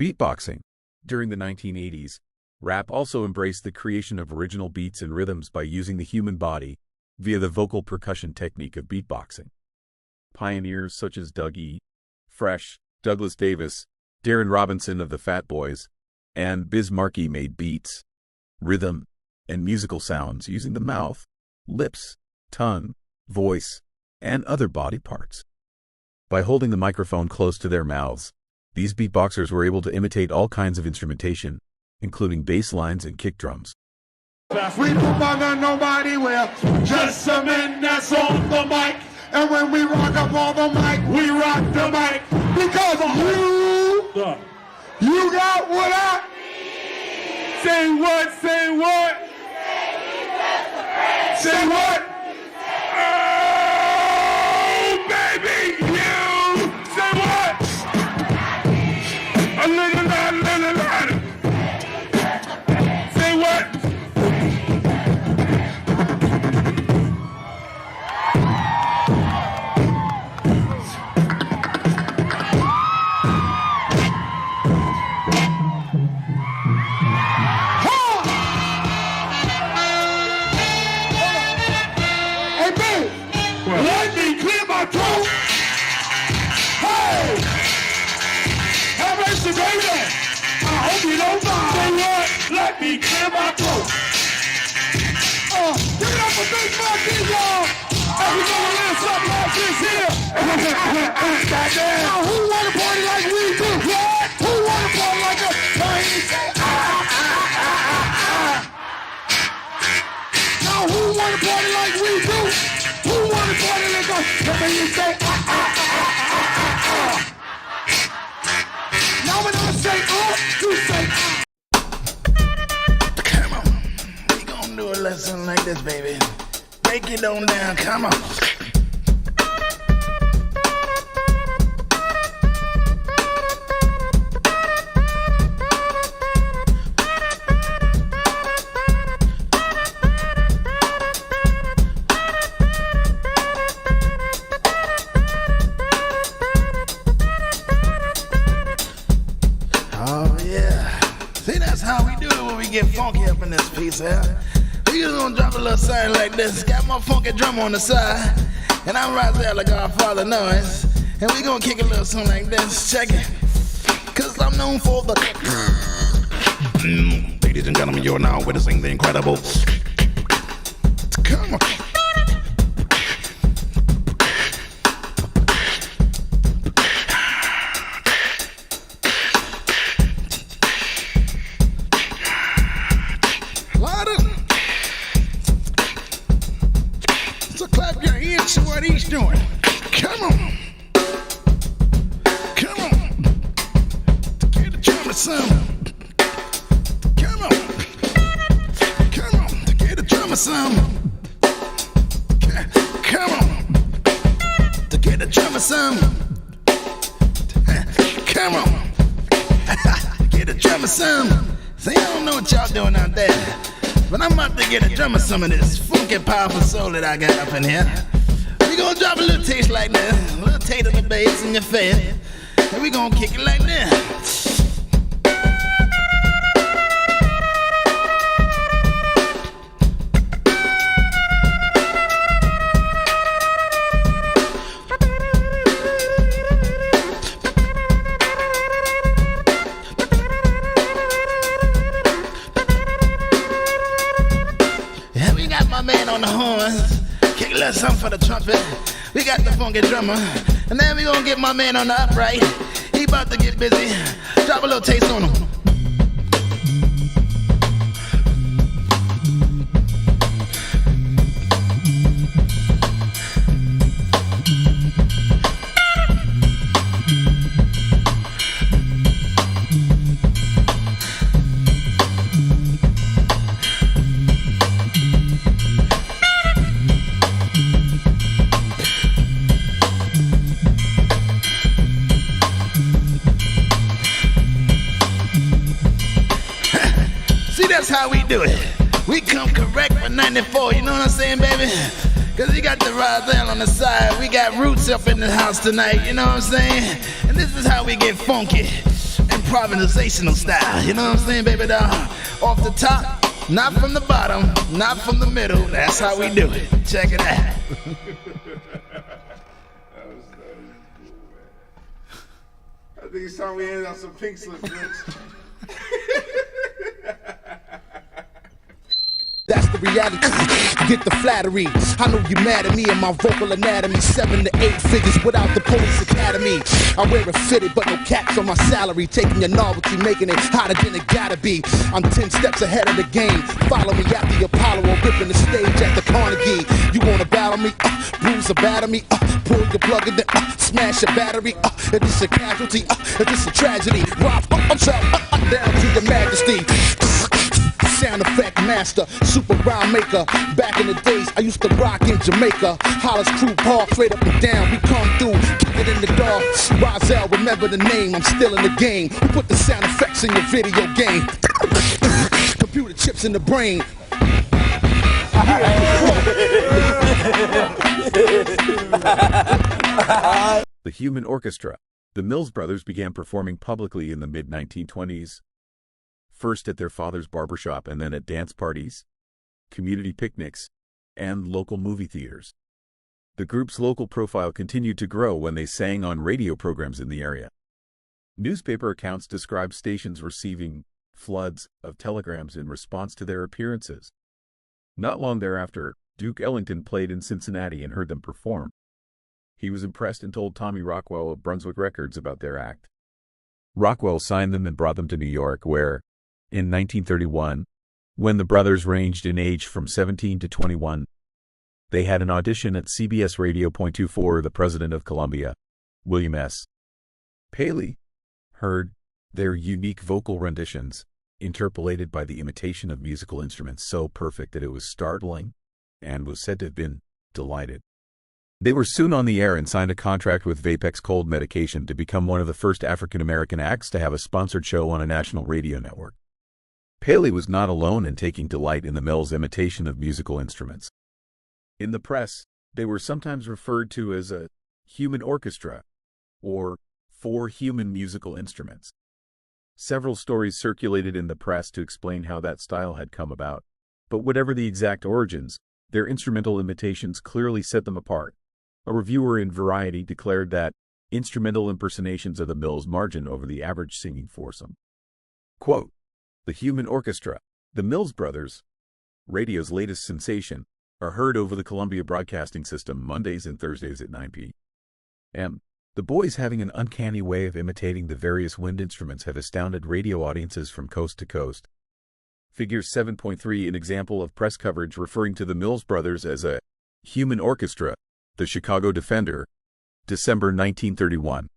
Beatboxing. During the 1980s, rap also embraced the creation of original beats and rhythms by using the human body via the vocal percussion technique of beatboxing. Pioneers such as Doug E. Fresh, Douglas Davis, Darren Robinson of the Fat Boys, and Biz Markie made beats, rhythm, and musical sounds using the mouth, lips, tongue, voice, and other body parts. By holding the microphone close to their mouths, these beatboxers were able to imitate all kinds of instrumentation, including bass lines and kick drums. We don't bother nobody with just some men that's on the mic. And when we rock up on the mic, we rock the mic. Because you got what I need. Say what, say what? Say what? Oh, baby, you say what? A little louder. Say what? Let me clear my throat. Hey! Have mercy, baby. I hope you don't mind. Say what? Let me clear my throat. Give it up for Big Markie, y'all. And we're gonna learn something like this here. Now, who wanna party like we do? What? Who wanna party like us? Now, who wanna party like we do? Who wanna party like us? Let me say Now when I say you say Come on, we gon' do a lesson like this, baby. Break it on down, come on. Oh yeah, see that's how we do it when we get funky up in this piece here. We just gonna drop a little sign like this. Got my funky drum on the side, and I'm right there like our father knows. And we gonna kick a little something like this. Check it, cause I'm known for the. Ladies and gentlemen, you're now witnessing the incredible. Come on. So clap your hands to what he's doing. Come on. Come on. Get the drummer some. Come on. Come on. Get the drummer some. Come on. To get the drummer some. Come on. Get the drummer some. See, I don't know what y'all doing out there, but I'm about to get a drummer some of this funky, powerful soul that I got up in here. We gonna drop a little taste like this, a little taste of the bass in your face, and we gonna kick it like this. Man on the horns, kick a little something for the trumpet. We got the funky drummer, and then we gonna get my man on the upright. He about to get busy. Drop a little taste on him. That's how we do it. We come correct for 94, you know what I'm saying, baby? Cause we got the Roselle on the side, we got Roots up in the house tonight, you know what I'm saying? And this is how we get funky. And improvisational style. You know what I'm saying, baby doll? Off the top, not from the bottom, not from the middle. That's how we do it. Check it out. That was cool, man. I think it's time we end on some pink slip flicks. That's the reality. Get the flattery. I know you mad at me and my vocal anatomy. 7 to 8 figures without the police academy. I wear it fitted, but no caps on my salary. Taking your novelty, making it hotter than it gotta be. I'm 10 steps ahead of the game. Follow me at the Apollo or ripping the stage at the Carnegie. You wanna battle me? Bruise or batter me? Pull your plug and then smash your battery. If this a casualty, if this a tragedy, rock, I'm sorry, down to your majesty. Sound effect master, super rhyme maker. Back in the days, I used to rock in Jamaica. Hollis Crew Park, straight up and down. We come through, kick it in the dark. Rozelle, remember the name, I'm still in the game. We put the sound effects in your video game. Computer chips in the brain. The Human Orchestra. The Mills Brothers began performing publicly in the mid-1920s. First at their father's barbershop and then at dance parties, community picnics, and local movie theaters. The group's local profile continued to grow when they sang on radio programs in the area. Newspaper accounts describe stations receiving floods of telegrams in response to their appearances. Not long thereafter, Duke Ellington played in Cincinnati and heard them perform. He was impressed and told Tommy Rockwell of Brunswick Records about their act. Rockwell signed them and brought them to New York, where, in 1931, when the brothers ranged in age from 17 to 21, they had an audition at CBS Radio. 24. The president of Columbia, William S. Paley, heard their unique vocal renditions, interpolated by the imitation of musical instruments so perfect that it was startling, and was said to have been delighted. They were soon on the air and signed a contract with Vapex Cold Medication to become one of the first African-American acts to have a sponsored show on a national radio network. Paley was not alone in taking delight in the Mills' imitation of musical instruments. In the press, they were sometimes referred to as a human orchestra, or 4 human musical instruments. Several stories circulated in the press to explain how that style had come about, but whatever the exact origins, their instrumental imitations clearly set them apart. A reviewer in Variety declared that instrumental impersonations of the Mills margin over the average singing foursome. Quote, "The Human Orchestra, the Mills Brothers, radio's latest sensation, are heard over the Columbia Broadcasting System Mondays and Thursdays at 9 p.m. The boys, having an uncanny way of imitating the various wind instruments, have astounded radio audiences from coast to coast." Figure 7.3, an example of press coverage referring to the Mills Brothers as a human orchestra, the Chicago Defender, December 1931.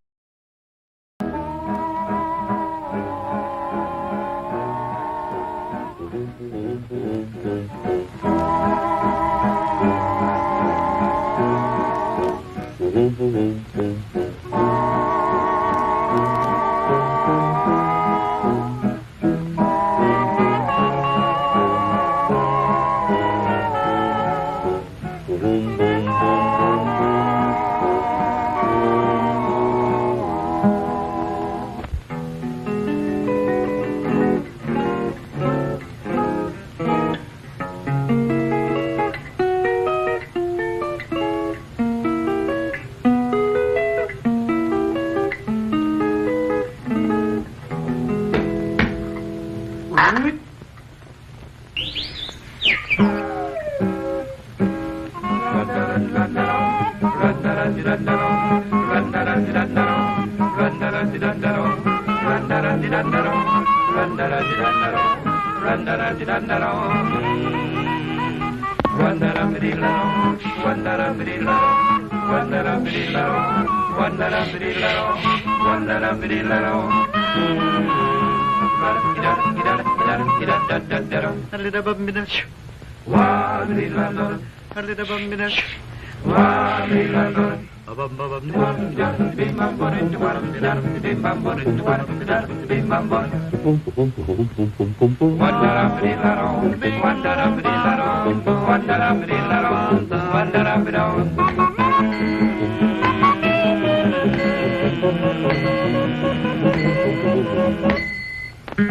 Where's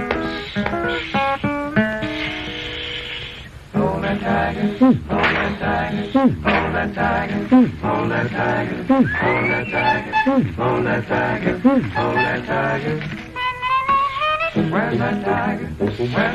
that tiger? Where's that tiger? Here's that tiger. Where's that tiger? Here's that tiger. Where's that tiger? Here's that tiger.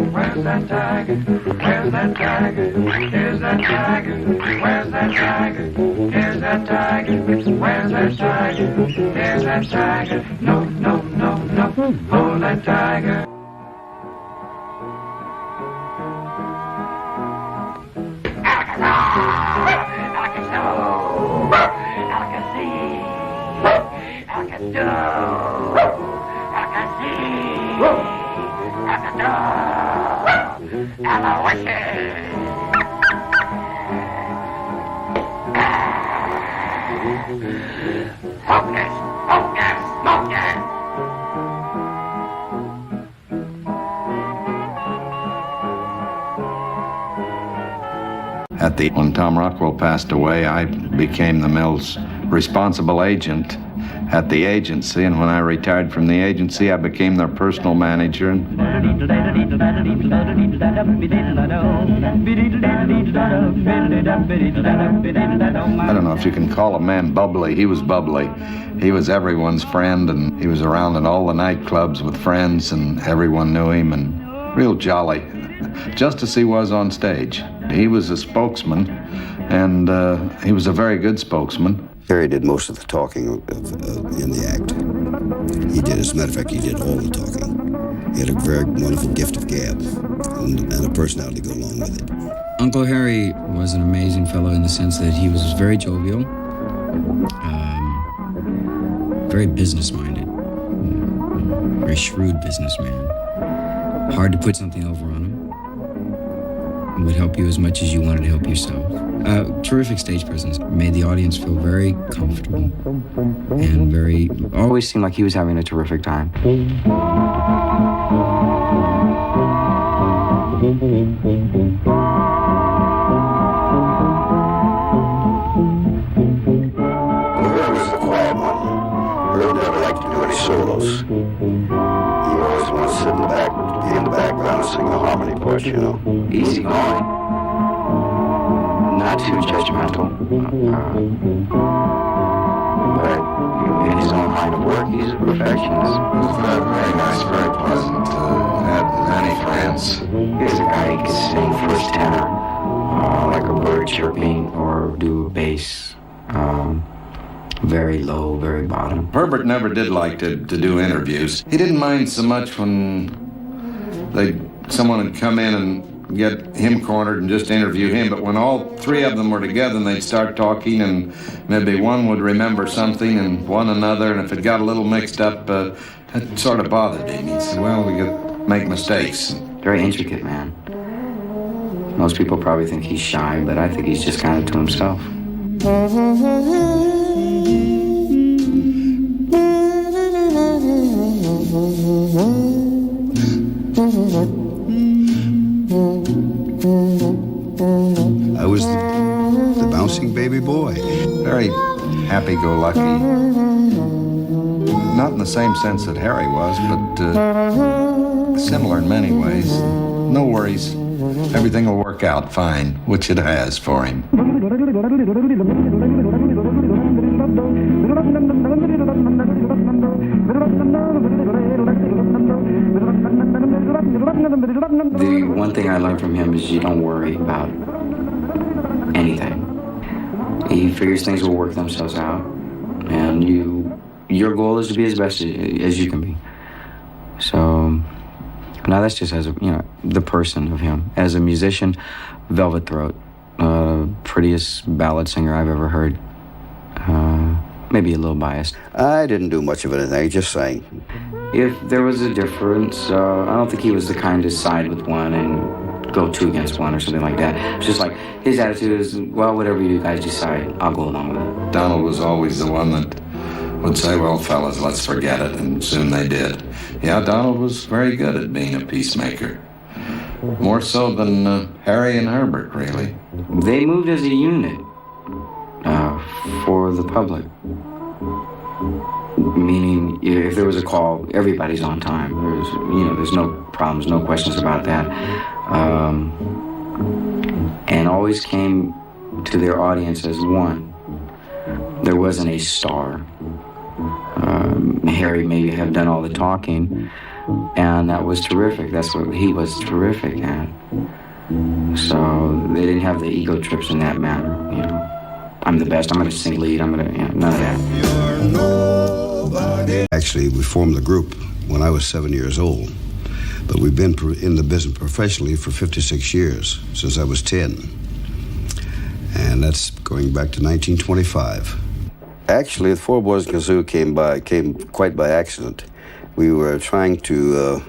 Where's that tiger? Where's that tiger? Here's that tiger. Where's that tiger? Here's that tiger. Where's that tiger? Here's that tiger. No, no, no, no. Hold that tiger. When Tom Rockwell passed away, I became the Mills' responsible agent at the agency, and when I retired from the agency, I became their personal manager. I don't know if you can call a man bubbly. He was bubbly. He was everyone's friend, and he was around in all the nightclubs with friends, and everyone knew him, and real jolly, just as he was on stage. He was a spokesman, and he was a very good spokesman. Harry did most of the talking in the act. He did, as a matter of fact, he did all the talking. He had a very wonderful gift of gab and a personality to go along with it. Uncle Harry was an amazing fellow in the sense that he was very jovial, very business-minded, very shrewd businessman. Hard to put something over on him. Would help you as much as you wanted to help yourself. Terrific stage presence. Made the audience feel very comfortable and always seemed like he was having a terrific time. Herb was the quiet one. Herb never liked to do any solos. He always wanted to sit in the back, be in the background and sing the harmony part, you know. Easy going. Not too judgmental. But in his own line of work, he's a perfectionist. It was very nice, very pleasant to have many friends. Here's a guy who can sing first tenor, like a bird chirping, or do a bass, very low, very bottom. Herbert never did like to do interviews. He didn't mind so much when someone would come in and get him cornered and just interview him, but when all three of them were together and they'd start talking and maybe one would remember something and one another, and if it got a little mixed up, it sort of bothered him. He'd say, well, we could make mistakes. Very intricate man. Most people probably think he's shy, but I think he's just kind of to himself. I was the bouncing baby boy. Very happy-go-lucky. Not in the same sense that Harry was, but similar in many ways. No worries. everything will work out fine, which it has for him. The one thing I learned from him is you don't worry about anything. He figures things will work themselves out, and your goal is to be as best as you can be. So now that's just as the person of him. As a musician, Velvet Throat, prettiest ballad singer I've ever heard. Maybe a little biased. I didn't do much of anything, I just sang. If there was a difference, I don't think he was the kind to side with one and go two against one or something like that. It's just like, his attitude is, well, whatever you guys decide, I'll go along with it. Donald was always the one that would say, well, fellas, let's forget it, and soon they did. Yeah, Donald was very good at being a peacemaker. More so than Harry and Herbert, really. They moved as a unit for the public. Meaning, if there was a call, everybody's on time. There's no problems, no questions about that. And always came to their audience as one. There wasn't a star. Harry may have done all the talking, and that was terrific. That's what he was terrific at. So they didn't have the ego trips in that matter. I'm the best. I'm going to sing lead. I'm going to none of that. Actually, we formed the group when I was 7 years old, but we've been in the business professionally for 56 years, since I was 10. And that's going back to 1925. Actually, the Four Boys and Kazoo came quite by accident. We were trying to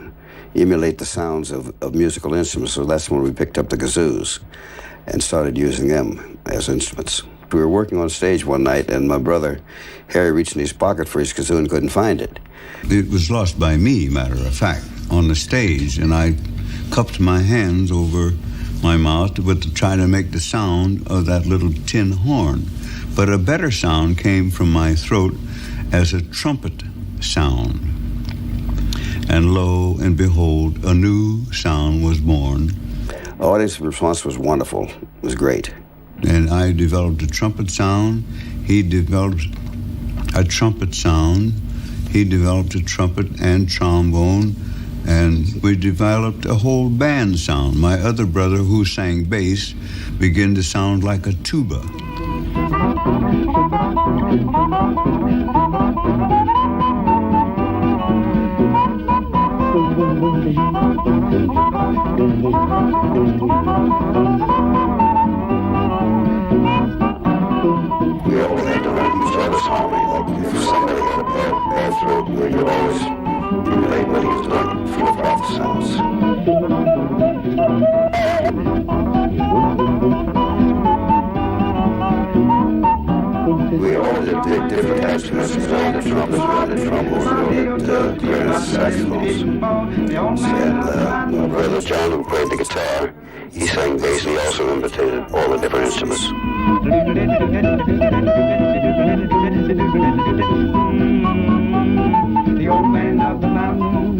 emulate the sounds of musical instruments, so that's when we picked up the kazoos and started using them as instruments. We were working on stage one night, and my brother, Harry, reached in his pocket for his kazoo and couldn't find it. It was lost by me, matter of fact, on the stage, and I cupped my hands over my mouth to try to make the sound of that little tin horn. But a better sound came from my throat as a trumpet sound. And lo and behold, a new sound was born. The audience response was wonderful. It was great. And I developed a trumpet sound. He developed a trumpet sound. He developed a trumpet and trombone. And we developed a whole band sound. My other brother, who sang bass, began to sound like a tuba. We all had to learn each other's harmony. Like if somebody had a bad throat, we could always emulate what he was doing, flip off the sounds. We all did different types of instruments. We all did trumpets, we all did trombones, we all did clarinets, saxophones. And my brother John, who played the guitar, he sang bass, and he also imitated all the different instruments. The old man of the mountain.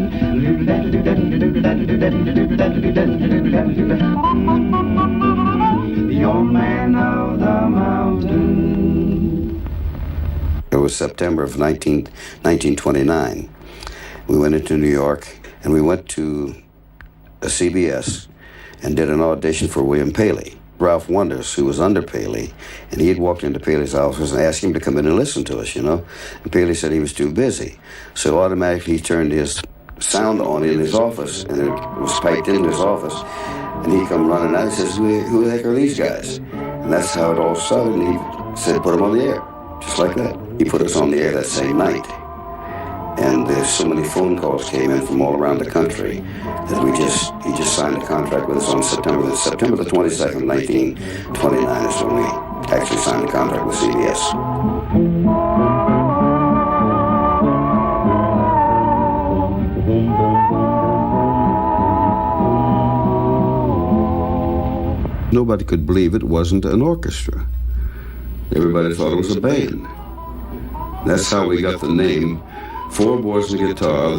The old man of the mountain. It was September of 1929. We went into New York, and we went to a CBS and did an audition for William Paley. Ralph Wonders, who was under Paley, and he had walked into Paley's office and asked him to come in and listen to us, And Paley said he was too busy. So automatically he turned his sound on in his office, and it was piped into his office. And he come running out and says, who the heck are these guys? And that's how it all started, and he said, put them on the air, just like that. He put us on the air that same night. And there's so many phone calls came in from all around the country that he just signed a contract with us on September the 22nd, 1929 is when we actually signed a contract with CBS. Nobody could believe it wasn't an orchestra. Everybody thought it was a band. That's how we got the name. Four boys and a guitar.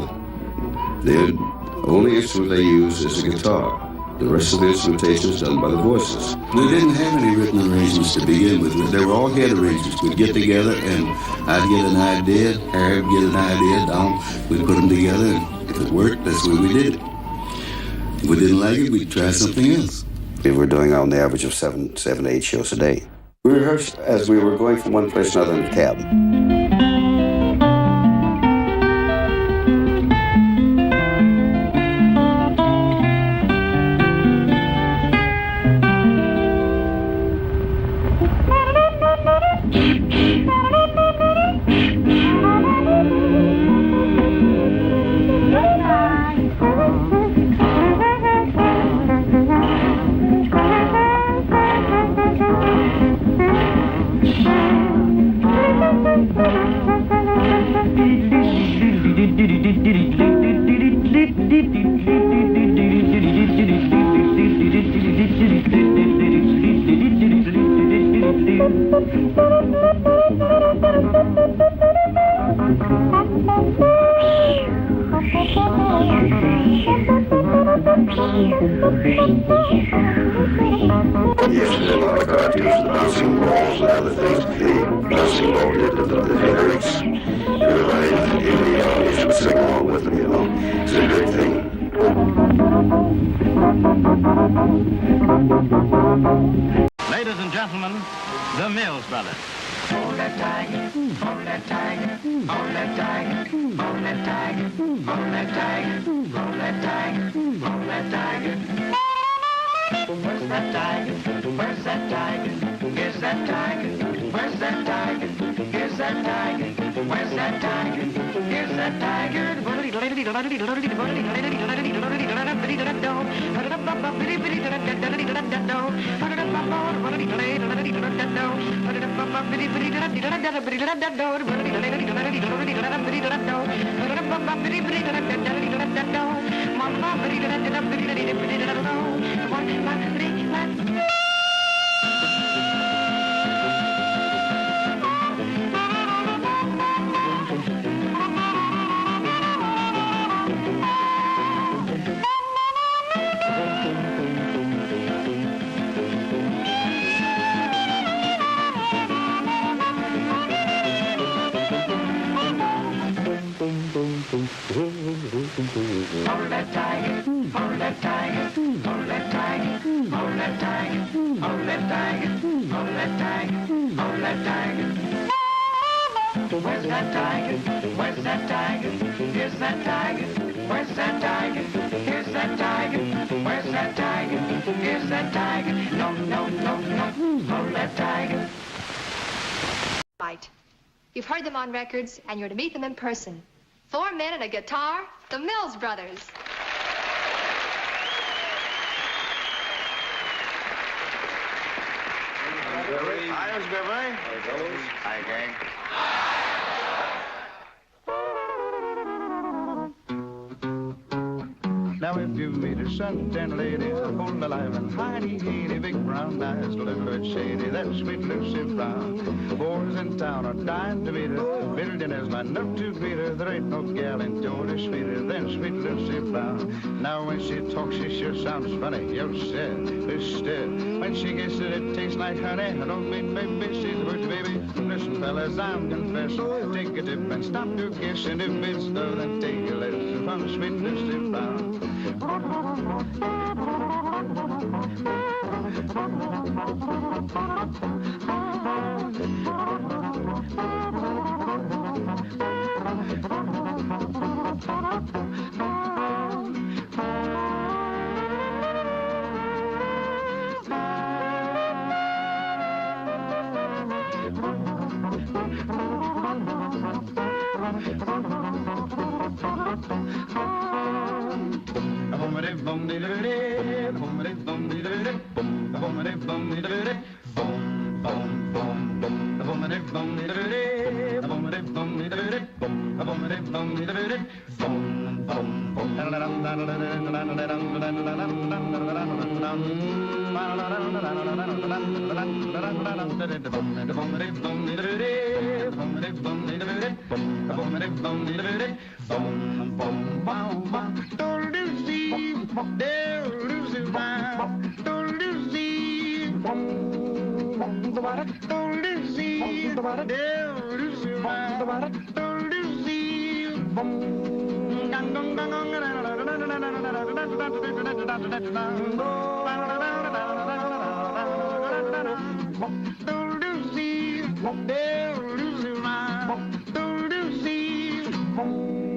The only instrument they use is a guitar. The rest of the instrumentation is done by the voices. We didn't have any written arrangements to begin with. They were all head arrangements. We'd get together and I'd get an idea, Harry would get an idea down. We'd put them together, and if it worked, that's the way we did it. If we didn't like it, we'd try something else. We were doing on the average of seven to 8 shows a day. We rehearsed as we were going from one place to another in the cab. Yes, there's a lot of cartoons, the bouncing balls and other things. The bouncing ball did the lyrics. Everybody in the audience would sing along with them, you know. It's a good thing. Ladies and gentlemen, the Mills Brothers. Hold that tiger, hold that tiger, hold that tiger, hold that tiger, hold that tiger, hold that tiger, hold that tiger. Where's that tiger? Where's that tiger? Here's that tiger. Where's that tiger? Here's that tiger. Where's that tiger? Here's that tiger. Hold that tiger, hold that tiger, hold that tiger, hold that tiger, hold that tiger, hold that tiger, hold that tiger. Where's that tiger? Where's that tiger? Here's that tiger. Where's that tiger? Here's that tiger. Where's that tiger? Here's that tiger. No, no, no, no. Hold that tiger. Right. You've heard them on records, and you're to meet them in person. 4 men and a guitar, the Mills Brothers. Hi, Billy. Hi, gang. Now if you meet a suntan lady, holding alive and hidey-heedy, big brown eyes, little bit shady, that's sweet Lucy Brown. Boys in town are dying to meet her, billionaires line up to greet her. There ain't no gal in Georgia sweeter than sweet Lucy Brown. Now when she talks, she sure sounds funny. Yo said, when she gets it, it tastes like honey. I don't mean maybe she's a virgin baby. Listen, fellas, I'm confessing. Take a dip and stop your kissing. If it's love, then take a lesson from sweet Lucy Brown. Lucy,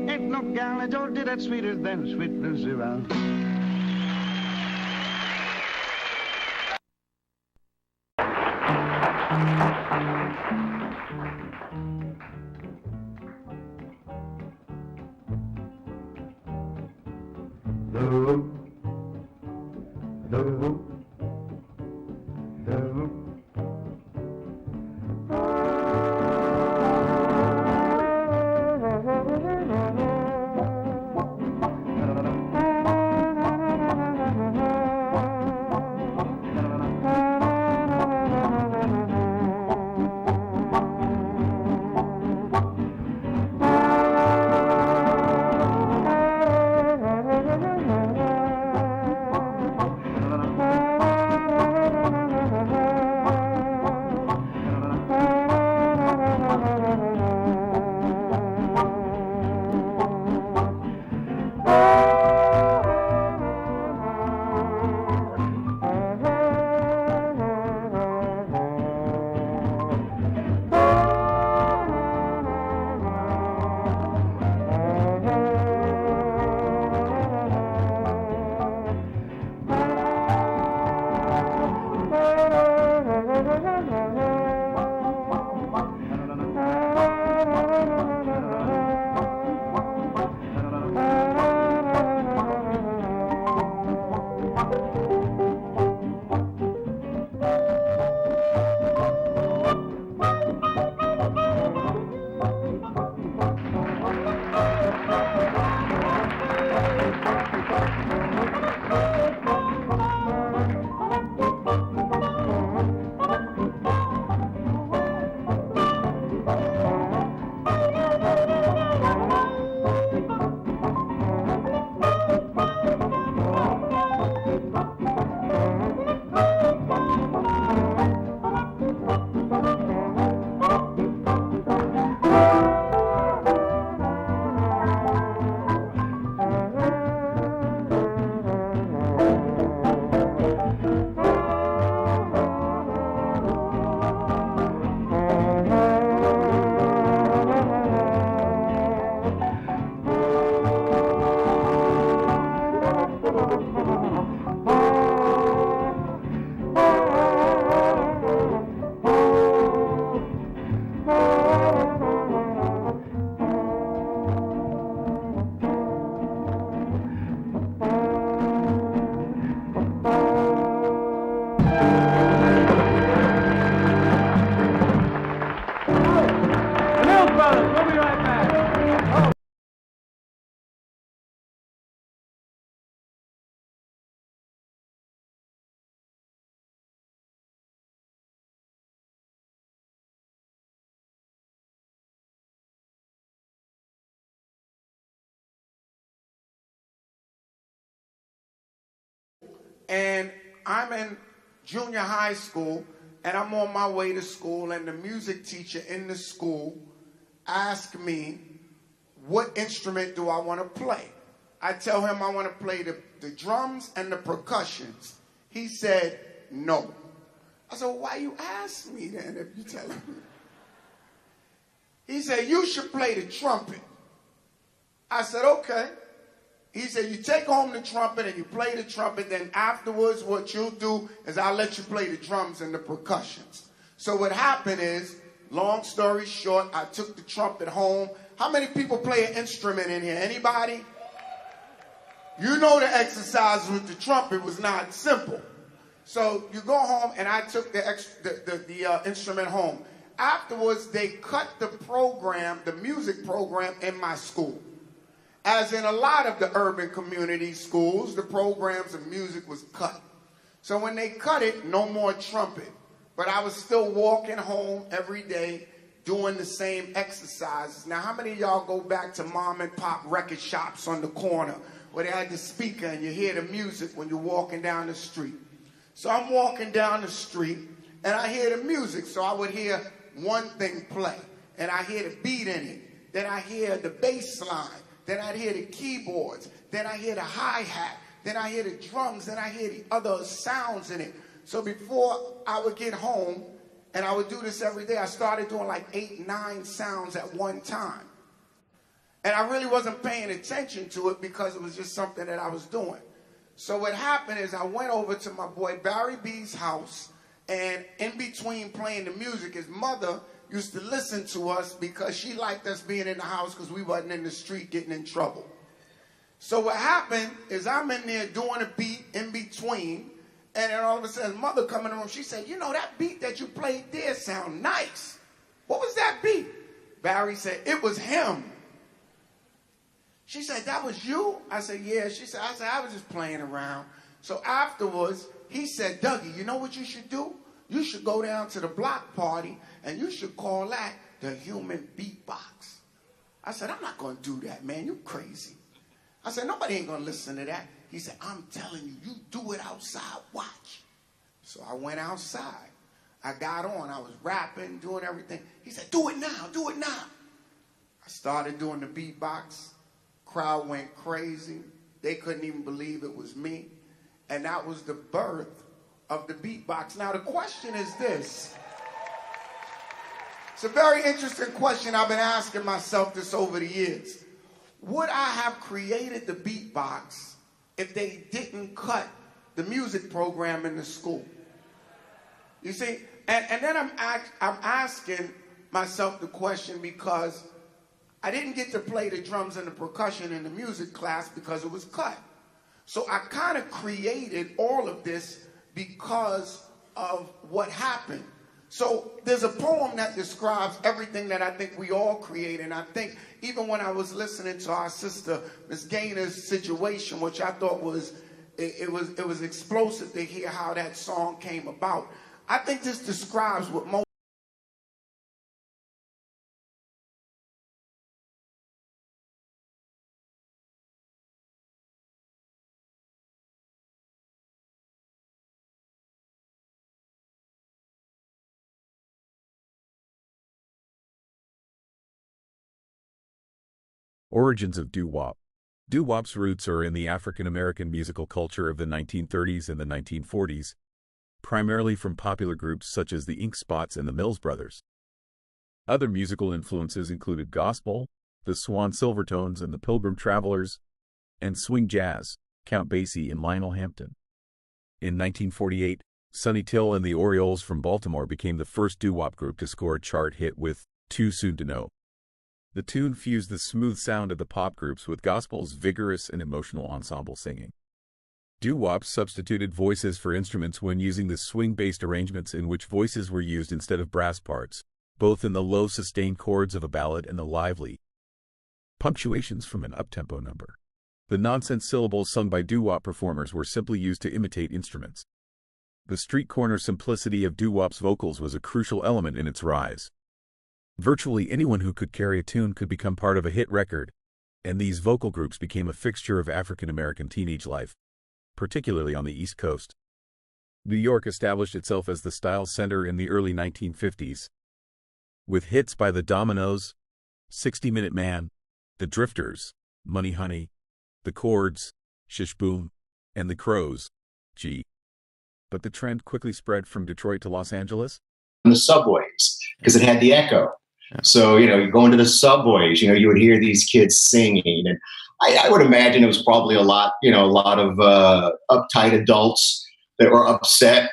Ain't no gal in Georgia that's sweeter than sweet Lucy Brown. And I'm in junior high school, and I'm on my way to school, and the music teacher in the school asked me, what instrument do I want to play? I tell him I want to play the drums and the percussions. He said, no. I said, well, why you ask me then if you tell me? He said, you should play the trumpet. I said, okay. He said, you take home the trumpet and you play the trumpet, then afterwards what you'll do is I'll let you play the drums and the percussions. So what happened is, long story short, I took the trumpet home. How many people play an instrument in here? Anybody? You know the exercise with the trumpet was not simple. So you go home, and I took the instrument home. Afterwards, they cut the program, the music program in my school. As in a lot of the urban community schools, the programs of music was cut. So when they cut it, no more trumpet. But I was still walking home every day doing the same exercises. Now, how many of y'all go back to mom and pop record shops on the corner where they had the speaker and you hear the music when you're walking down the street? So I'm walking down the street, and I hear the music. So I would hear one thing play, and I hear the beat in it. Then I hear the bass line. Then I'd hear the keyboards. Then I hear the hi-hat. Then I hear the drums. Then I hear the other sounds in it. So before I would get home, and I would do this every day, I started doing like 8, 9 sounds at one time. And I really wasn't paying attention to it because it was just something that I was doing. So what happened is I went over to my boy Barry B's house, and in between playing the music, his mother used to listen to us because she liked us being in the house because we wasn't in the street getting in trouble. So what happened is I'm in there doing a beat in between, and then all of a sudden mother come in the room, she said, you know, that beat that you played there sound nice. What was that beat? Barry said, it was him. She said, that was you? I said, yeah. She said, I was just playing around. So afterwards, he said, Dougie, you know what you should do? You should go down to the block party and you should call that the human beatbox. I said, I'm not going to do that, man. You crazy. I said, nobody ain't going to listen to that. He said, I'm telling you, you do it outside. Watch. So I went outside. I got on. I was rapping, doing everything. He said, do it now. Do it now. I started doing the beatbox. Crowd went crazy. They couldn't even believe it was me. And that was the birth of the beatbox. Now, the question is this. It's a very interesting question I've been asking myself this over the years. Would I have created the beatbox if they didn't cut the music program in the school? You see? And then I'm asking myself the question because I didn't get to play the drums and the percussion in the music class because it was cut. So I kind of created all of this because of what happened. So there's a poem that describes everything that I think we all create. And I think even when I was listening to our sister, Miss Gaynor's situation, which I thought was, it was explosive to hear how that song came about. I think this describes what most Origins of doo-wop. Doo-wop's roots are in the African-American musical culture of the 1930s and the 1940s, primarily from popular groups such as the Ink Spots and the Mills Brothers. Other musical influences included gospel, the Swan Silvertones and the Pilgrim Travelers, and swing jazz, Count Basie and Lionel Hampton. In 1948, Sonny Till and the Orioles from Baltimore became the first doo-wop group to score a chart hit with Too Soon to Know. The tune fused the smooth sound of the pop groups with gospel's vigorous and emotional ensemble singing. Doo-wop substituted voices for instruments when using the swing-based arrangements in which voices were used instead of brass parts, both in the low sustained chords of a ballad and the lively punctuations from an up-tempo number. The nonsense syllables sung by doo-wop performers were simply used to imitate instruments. The street-corner simplicity of doo-wop's vocals was a crucial element in its rise. Virtually anyone who could carry a tune could become part of a hit record, and these vocal groups became a fixture of African-American teenage life, particularly on the East Coast. New York established itself as the style center in the early 1950s, with hits by the Dominoes, 60-Minute Man, the Drifters, Money Honey, the Chords, Shish Boom, and the Crows, G. But the trend quickly spread from Detroit to Los Angeles. The subways, because it had the echo. So, you go into the subways, you would hear these kids singing. And I would imagine it was probably a lot of uptight adults that were upset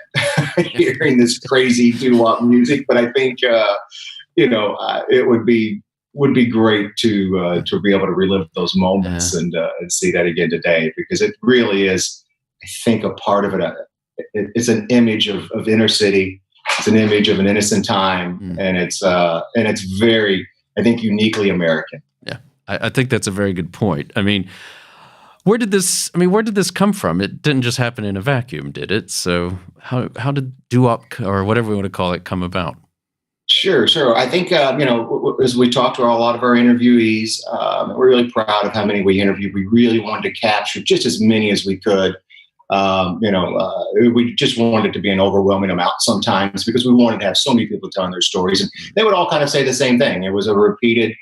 hearing this crazy doo-wop music. But I think, it would be great to be able to relive those moments and see that again today, because it really is, I think, a part of it. It's an image of inner city. It's an image of an innocent time, and it's very, I think, uniquely American. Yeah, I think that's a very good point. I mean, where did this come from? It didn't just happen in a vacuum, did it? So how did doo-wop, or whatever we want to call it, come about? Sure. I think, as we talked to a lot of our interviewees, we're really proud of how many we interviewed. We really wanted to capture just as many as we could We just wanted it to be an overwhelming amount sometimes because we wanted to have so many people telling their stories. And they would all kind of say the same thing. It was a repeated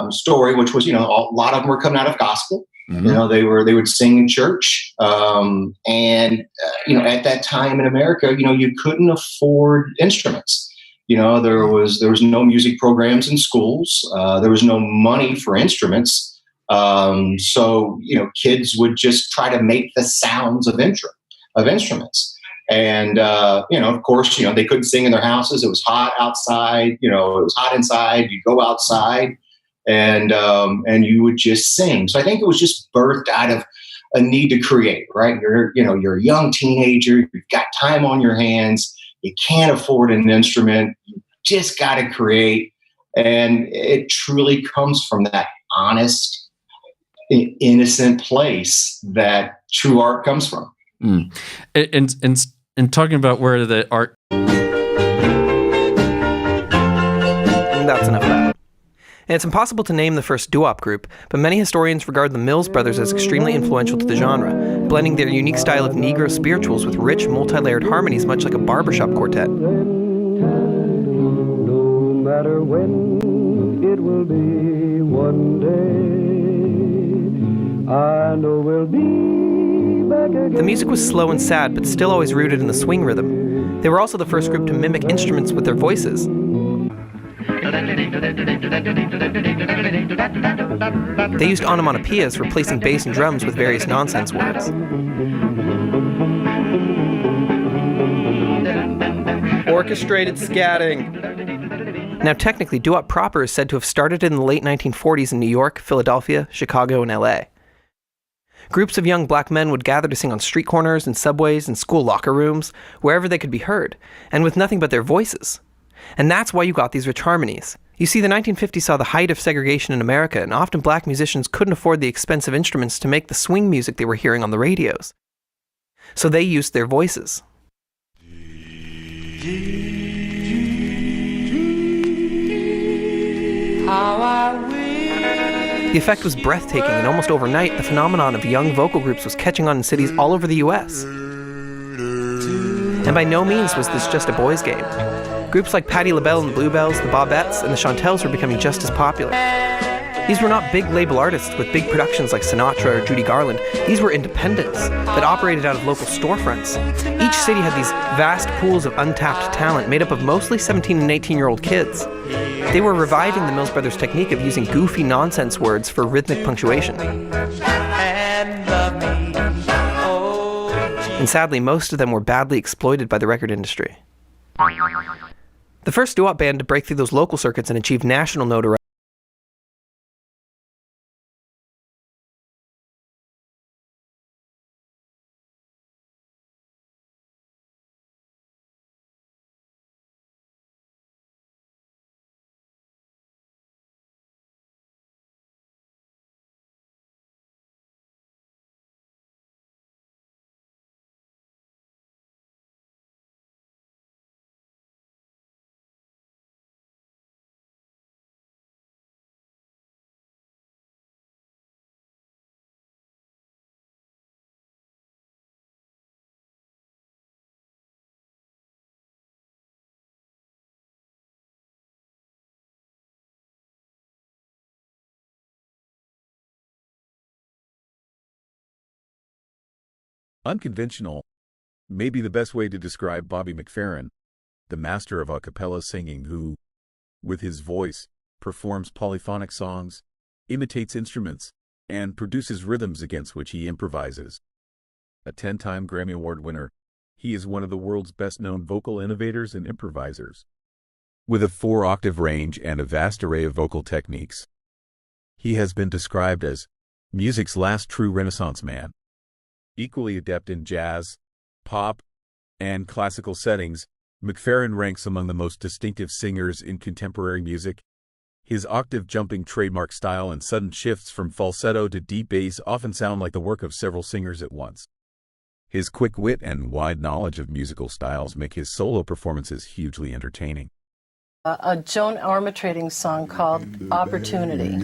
story, which was, a lot of them were coming out of gospel. Mm-hmm. They would sing in church. At that time in America, you couldn't afford instruments. There was no music programs in schools. There was no money for instruments. So kids would just try to make the sounds of instruments. And, of course, they couldn't sing in their houses. It was hot outside, it was hot inside. You'd go outside and you would just sing. So I think it was just birthed out of a need to create, right? You're a young teenager. You've got time on your hands. You can't afford an instrument. You just got to create. And it truly comes from that honest, innocent place that true art comes from. Mm. And talking about where the art... That's enough of that. And it's impossible to name the first doo-wop group, but many historians regard the Mills Brothers as extremely influential to the genre, blending their unique style of Negro spirituals with rich, multi-layered harmonies, much like a barbershop quartet. No matter when it will be, one day I know we'll be back again. The music was slow and sad, but still always rooted in the swing rhythm. They were also the first group to mimic instruments with their voices. They used onomatopoeias, replacing bass and drums with various nonsense words. Orchestrated scatting. Now, technically, doo-wop proper is said to have started in the late 1940s in New York, Philadelphia, Chicago, and LA. Groups of young black men would gather to sing on street corners and subways and school locker rooms, wherever they could be heard, and with nothing but their voices. And that's why you got these rich harmonies. You see, the 1950s saw the height of segregation in America, and often black musicians couldn't afford the expensive instruments to make the swing music they were hearing on the radios. So they used their voices. The effect was breathtaking, and almost overnight, the phenomenon of young vocal groups was catching on in cities all over the US. And by no means was this just a boys' game. Groups like Patti LaBelle and the Bluebells, the Bobettes, and the Chantels were becoming just as popular. These were not big label artists with big productions like Sinatra or Judy Garland. These were independents that operated out of local storefronts. Each city had these vast pools of untapped talent made up of mostly 17 and 18-year-old kids. They were reviving the Mills Brothers' technique of using goofy nonsense words for rhythmic punctuation. And sadly, most of them were badly exploited by the record industry. The first doo-wop band to break through those local circuits and achieve national notoriety. Unconventional may be the best way to describe Bobby McFerrin, the master of a cappella singing who, with his voice, performs polyphonic songs, imitates instruments, and produces rhythms against which he improvises. A 10-time Grammy Award winner, he is one of the world's best-known vocal innovators and improvisers. With a 4-octave range and a vast array of vocal techniques, he has been described as music's last true Renaissance man. Equally adept in jazz, pop, and classical settings, McFerrin ranks among the most distinctive singers in contemporary music. His octave-jumping trademark style and sudden shifts from falsetto to deep bass often sound like the work of several singers at once. His quick wit and wide knowledge of musical styles make his solo performances hugely entertaining. A Joan Armatrading song called Opportunity.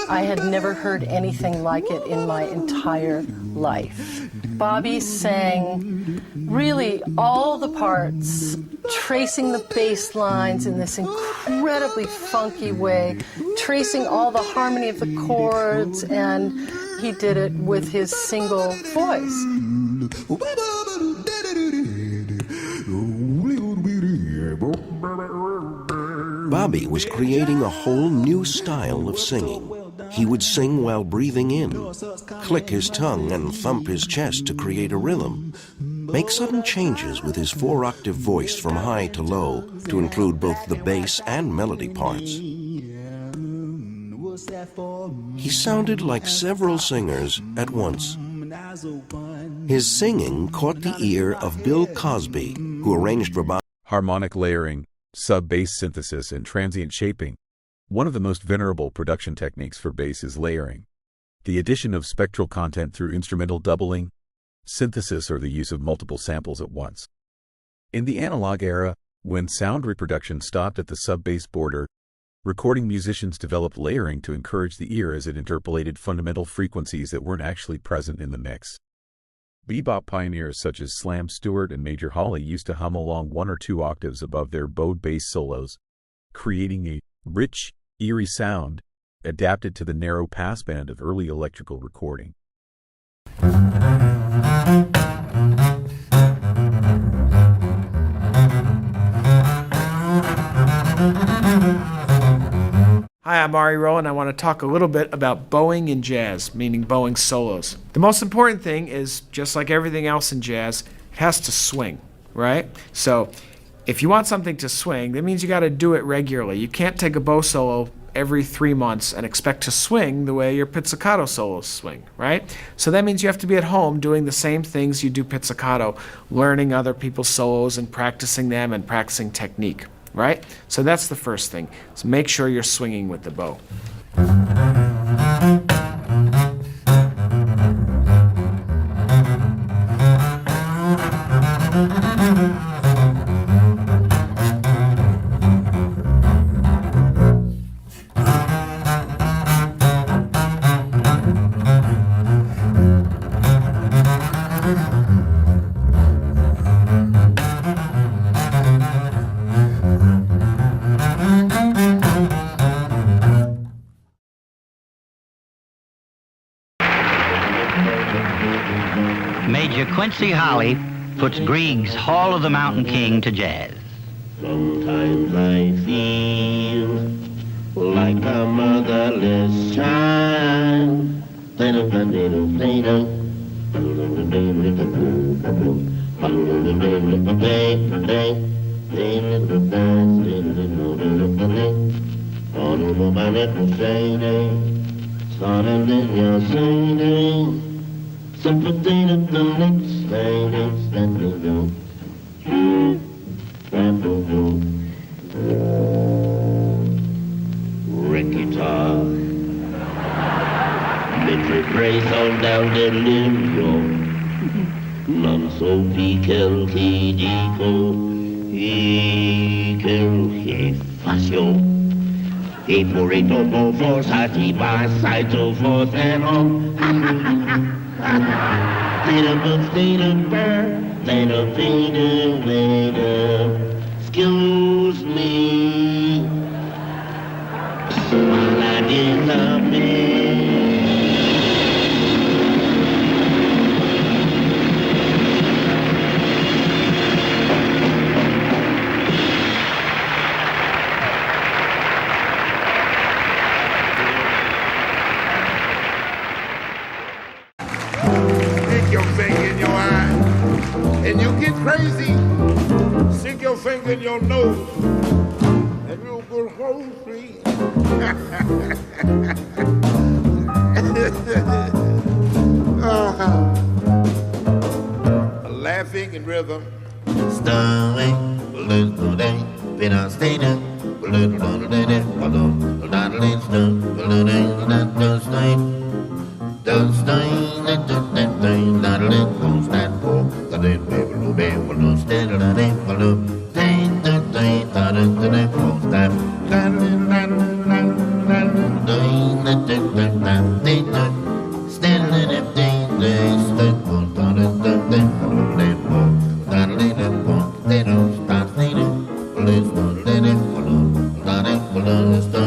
I had never heard anything like it in my entire life. Bobby sang really all the parts, tracing the bass lines in this incredibly funky way, tracing all the harmony of the chords, and he did it with his single voice. Bobby was creating a whole new style of singing. He would sing while breathing in, click his tongue and thump his chest to create a rhythm, make sudden changes with his 4-octave voice from high to low to include both the bass and melody parts. He sounded like several singers at once. His singing caught the ear of Bill Cosby, who arranged for Bobby. Harmonic layering, sub-bass synthesis, and transient shaping. One of the most venerable production techniques for bass is layering. The addition of spectral content through instrumental doubling, synthesis, or the use of multiple samples at once. In the analog era, when sound reproduction stopped at the sub-bass border, recording musicians developed layering to encourage the ear as it interpolated fundamental frequencies that weren't actually present in the mix. Bebop pioneers such as Slam Stewart and Major Holly used to hum along 1 or 2 octaves above their bowed bass solos, creating a rich, eerie sound adapted to the narrow passband of early electrical recording. Hi, I'm Ari Rowe, and I want to talk a little bit about bowing in jazz, meaning bowing solos. The most important thing is, just like everything else in jazz, it has to swing, right? So if you want something to swing, that means you got to do it regularly. You can't take a bow solo every 3 months and expect to swing the way your pizzicato solos swing, right? So that means you have to be at home doing the same things you do pizzicato, learning other people's solos and practicing them and practicing technique. Right? So that's the first thing. So make sure you're swinging with the bow. Major Quincy Holly puts Grieg's Hall of the Mountain King to jazz. Sometimes I feel like a motherless child. Some potato the next Friday, Ricky-tar, little brace on down the limbo, non so piquel che dico, che faccio, e for a topo for sati by side to forth and on. Little bird, little later. Excuse me while I disappear. Your finger in your eye, and you get crazy. Stick your finger in your nose, and you'll go home free. Laughing in rhythm. Let's